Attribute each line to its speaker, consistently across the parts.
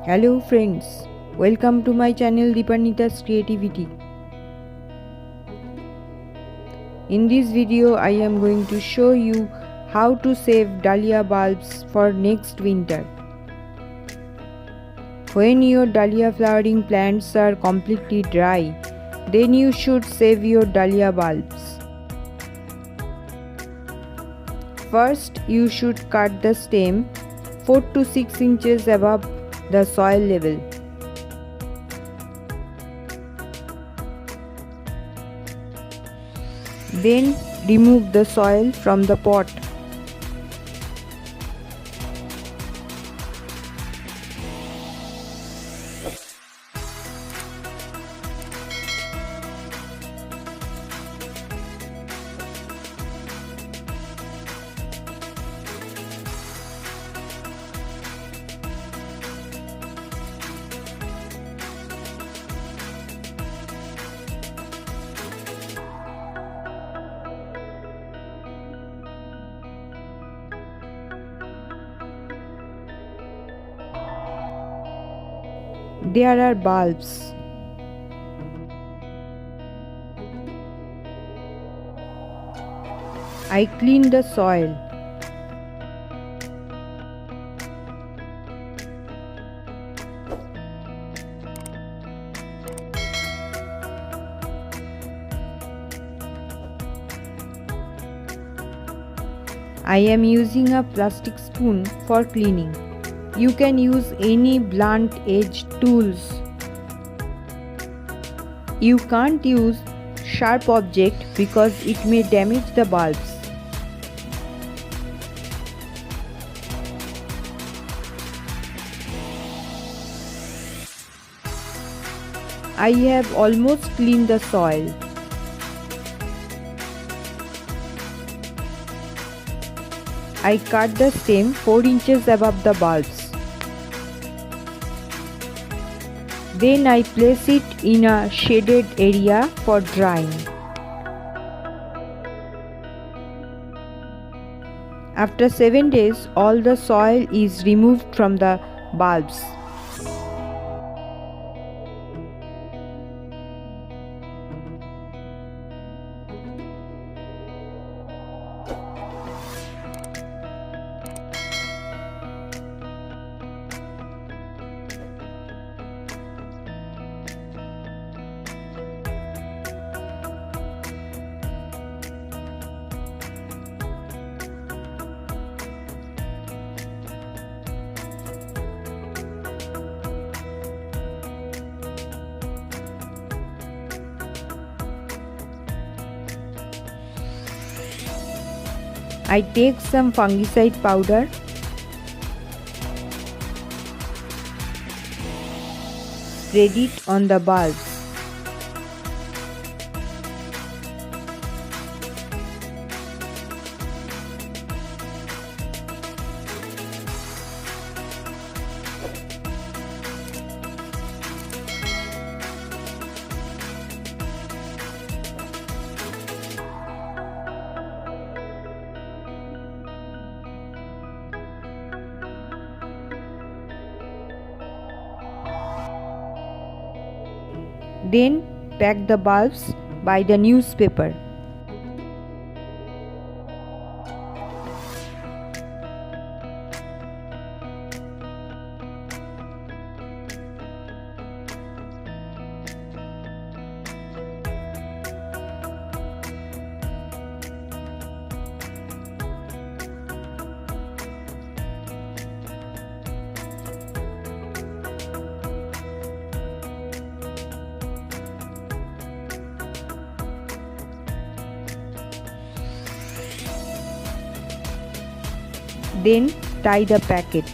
Speaker 1: Hello friends, welcome to my channel Deepanita's Creativity. In this video I am going to show you how to save dahlia bulbs for next winter. When your dahlia flowering plants are completely dry, then you should save your dahlia bulbs. First, you should cut the stem 4 to 6 inches above the soil level. Then remove the soil from the pot. There are bulbs. I clean the soil. I am using a plastic spoon for cleaning. You can use any blunt edged tools. You can't use sharp object because it may damage the bulbs. I have almost cleaned the soil. I cut the stem 4 inches above the bulbs. Then I place it in a shaded area for drying. After 7 days, all the soil is removed from the bulbs. I take some fungicide powder, spread it on the bulbs. Then pack the bulbs by the newspaper. Then tie the packet.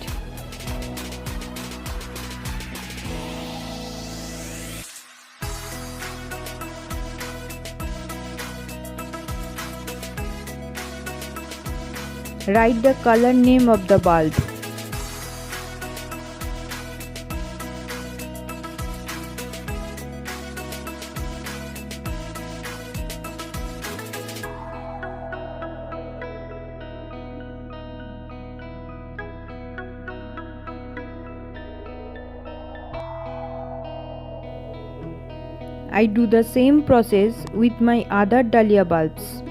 Speaker 1: Write the color name of the bulb. I do the same process with my other dahlia bulbs.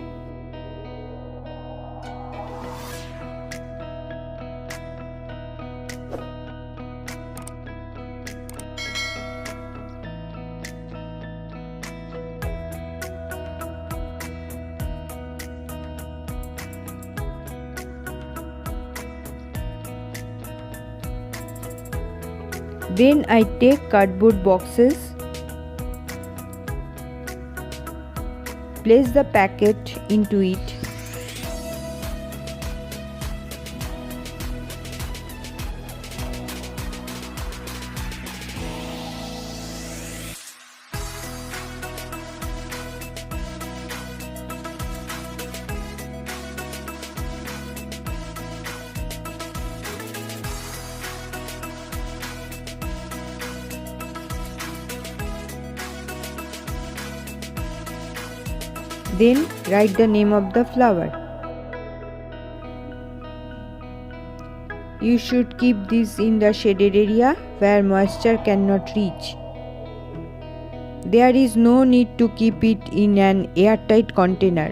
Speaker 1: Then I take cardboard boxes, place the packet into it, then write the name of the flower. You should keep this in the shaded area where moisture cannot reach. There is no need to keep it in an airtight container.